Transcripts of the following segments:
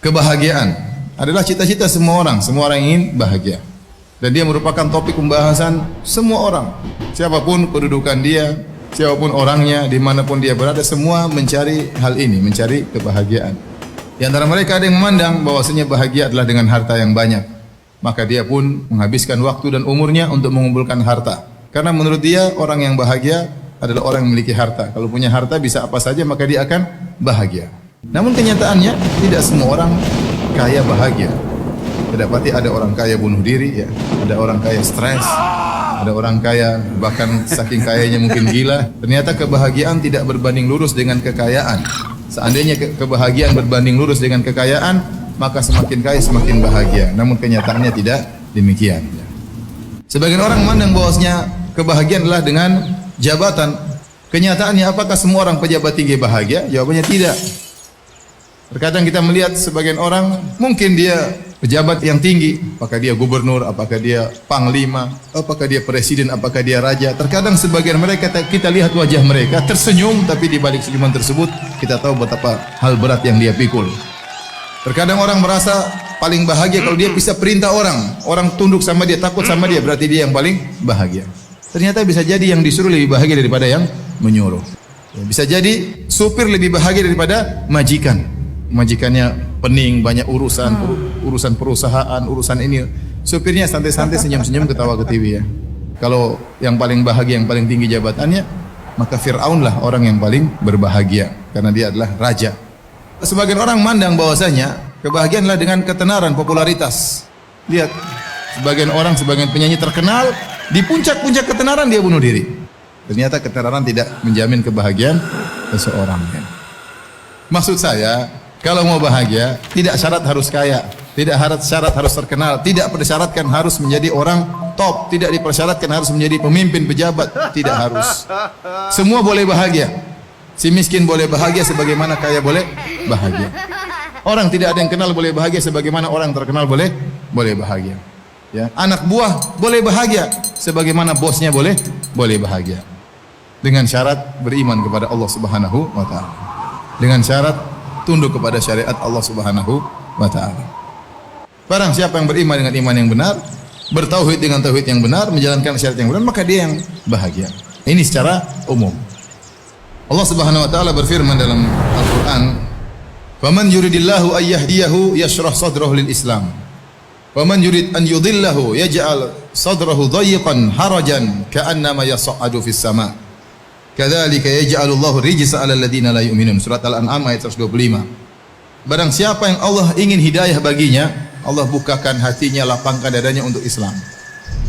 Kebahagiaan adalah cita-cita semua orang. Semua orang ingin bahagia. Dan dia merupakan topik pembahasan semua orang. Siapapun kedudukan dia, siapapun orangnya, dimanapun dia berada, semua mencari hal ini, mencari kebahagiaan. Di antara mereka ada yang memandang bahwasanya bahagia adalah dengan harta yang banyak. Maka dia pun menghabiskan waktu dan umurnya untuk mengumpulkan harta. Karena menurut dia orang yang bahagia adalah orang yang memiliki harta. Kalau punya harta bisa apa saja maka dia akan bahagia. Namun kenyataannya tidak semua orang kaya bahagia. Dapati ada orang kaya bunuh diri, ya. Ada orang kaya stres, ada orang kaya bahkan saking kayanya mungkin gila. Ternyata kebahagiaan tidak berbanding lurus dengan kekayaan. Seandainya kebahagiaan berbanding lurus dengan kekayaan, maka semakin kaya semakin bahagia. Namun kenyataannya tidak demikian. Sebagian orang memandang bahwasanya kebahagiaan adalah dengan jabatan. Kenyataannya apakah semua orang pejabat tinggi bahagia? Jawabannya tidak. Terkadang kita melihat sebagian orang mungkin dia pejabat yang tinggi, apakah dia gubernur, apakah dia panglima, apakah dia presiden, apakah dia raja. Terkadang sebagian mereka kita lihat wajah mereka tersenyum, tapi di balik senyuman tersebut kita tahu betapa hal berat yang dia pikul. Terkadang orang merasa paling bahagia kalau dia bisa perintah orang tunduk sama dia, takut sama dia, berarti dia yang paling bahagia. Ternyata bisa jadi yang disuruh lebih bahagia daripada yang menyuruh. Bisa jadi supir lebih bahagia daripada majikan. Majikannya pening, banyak urusan perusahaan, urusan ini. Supirnya santai-santai, senyum-senyum, ketawa ke TV, ya. Kalau yang paling bahagia, yang paling tinggi jabatannya, maka Fir'aun lah orang yang paling berbahagia karena dia adalah raja. Sebagian orang mandang bahwasanya kebahagiaan adalah dengan ketenaran, popularitas. Lihat, sebagian orang, sebagian penyanyi terkenal, di puncak-puncak ketenaran dia bunuh diri. Ternyata ketenaran tidak menjamin kebahagiaan seseorang, ya. Maksud saya, kalau mau bahagia, tidak syarat harus kaya, tidak syarat harus terkenal, tidak persyaratkan harus menjadi orang top, tidak dipersyaratkan harus menjadi pemimpin pejabat, tidak harus. Semua boleh bahagia. Si miskin boleh bahagia sebagaimana kaya boleh bahagia. Orang tidak ada yang kenal boleh bahagia sebagaimana orang terkenal boleh bahagia. Ya, anak buah boleh bahagia sebagaimana bosnya boleh bahagia. Dengan syarat beriman kepada Allah Subhanahu wa taala. Dengan syarat tunduk kepada syariat Allah Subhanahu wa taala. Barang siapa yang beriman dengan iman yang benar, bertauhid dengan tauhid yang benar, menjalankan syariat yang benar, maka dia yang bahagia. Ini secara umum. Allah Subhanahu wa taala berfirman dalam Al-Qur'an, "Faman yuridillahu ay yahdiyahu yashrah sadrahu lil Islam. Waman yurid an yudhillahu yaj'al sadrahu dhayiqan harajan ka'annama yas'adu fis sama'. Kadzalika yaj'alullahu rijsa 'alal ladzina la yu'minun." Surat Al-An'am ayat 125. Barang siapa yang Allah ingin hidayah baginya, Allah bukakan hatinya, lapangkan dadanya untuk Islam.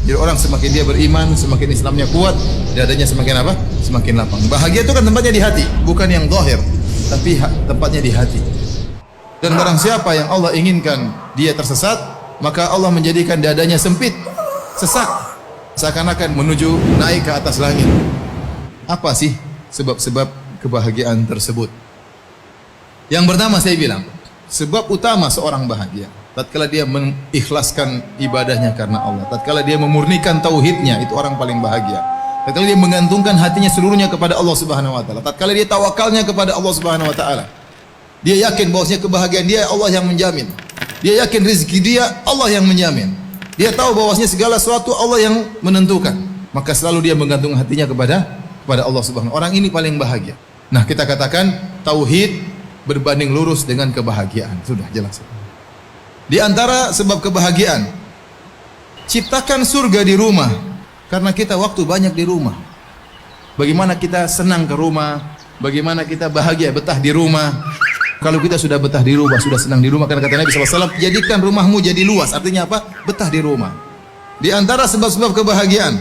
Jadi orang semakin dia beriman, semakin Islamnya kuat, dadanya semakin apa? Semakin lapang. Bahagia itu kan tempatnya di hati, bukan yang zahir, tapi tempatnya di hati. Dan barang siapa yang Allah inginkan dia tersesat, maka Allah menjadikan dadanya sempit, sesak, seakan-akan menuju naik ke atas langit. Apa sih sebab-sebab kebahagiaan tersebut? Yang pertama saya bilang, sebab utama seorang bahagia tatkala dia mengikhlaskan ibadahnya karena Allah, tatkala dia memurnikan tauhidnya, itu orang paling bahagia. Tatkala dia menggantungkan hatinya seluruhnya kepada Allah Subhanahu wa taala, tatkala dia tawakalnya kepada Allah Subhanahu wa taala. Dia yakin bahwasanya kebahagiaan dia Allah yang menjamin. Dia yakin rezeki dia Allah yang menjamin. Dia tahu bahwasanya segala sesuatu Allah yang menentukan. Maka selalu dia menggantungkan hatinya kepada Allah Subhanahu. Orang ini paling bahagia. Nah, kita katakan tauhid berbanding lurus dengan kebahagiaan. Sudah jelas. Di antara sebab kebahagiaan, ciptakan surga di rumah karena kita waktu banyak di rumah. Bagaimana kita senang ke rumah, bagaimana kita bahagia betah di rumah. Kalau kita sudah betah di rumah, sudah senang di rumah, karena kata Nabi SAW, jadikan rumahmu jadi luas. Artinya apa? Betah di rumah. Di antara sebab-sebab kebahagiaan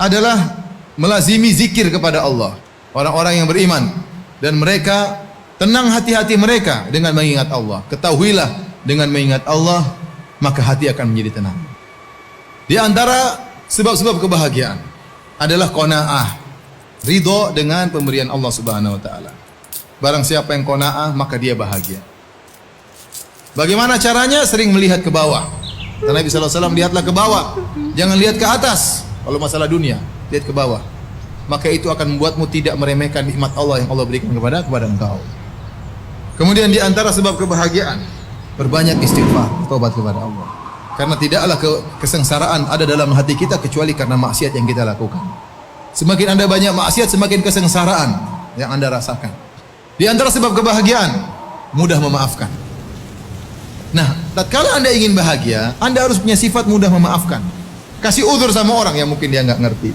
adalah melazimi zikir kepada Allah. Orang-orang yang beriman dan mereka tenang hati-hati mereka dengan mengingat Allah. Ketahuilah, dengan mengingat Allah maka hati akan menjadi tenang. Di antara sebab-sebab kebahagiaan adalah qanaah, ridho dengan pemberian Allah Subhanahu wa taala. Barang siapa yang qanaah maka dia bahagia. Bagaimana caranya? Sering melihat ke bawah. Nabi sallallahu alaihi wasallam, lihatlah ke bawah, jangan lihat ke atas. Kalau masalah dunia, lihat ke bawah. Maka itu akan membuatmu tidak meremehkan nikmat Allah yang Allah berikan kepada engkau. Kemudian di antara sebab kebahagiaan Berbanyak istighfar, tobat kepada Allah. Karena tidaklah kesengsaraan ada dalam hati kita kecuali karena maksiat yang kita lakukan. Semakin Anda banyak maksiat, semakin kesengsaraan yang Anda rasakan. Di antara sebab kebahagiaan, mudah memaafkan. Nah, tatkala Anda ingin bahagia, Anda harus punya sifat mudah memaafkan. Kasih uzur sama orang yang mungkin dia nggak ngerti.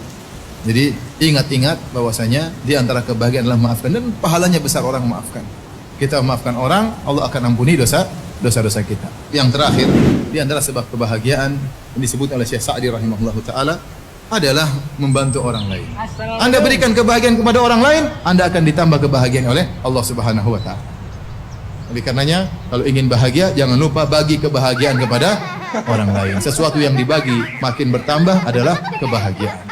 Jadi ingat-ingat bahwasanya di antara kebahagiaan adalah memaafkan, dan pahalanya besar orang memaafkan. Kita memaafkan orang, Allah akan ampuni dosa-dosa kita. Yang terakhir, di antara sebab kebahagiaan yang disebut oleh Syekh Sa'di rahimahullahu taala adalah membantu orang lain. Anda berikan kebahagiaan kepada orang lain, Anda akan ditambah kebahagiaan oleh Allah Subhanahu wa taala. Oleh karenanya, kalau ingin bahagia, jangan lupa bagi kebahagiaan kepada orang lain. Sesuatu yang dibagi makin bertambah adalah kebahagiaan.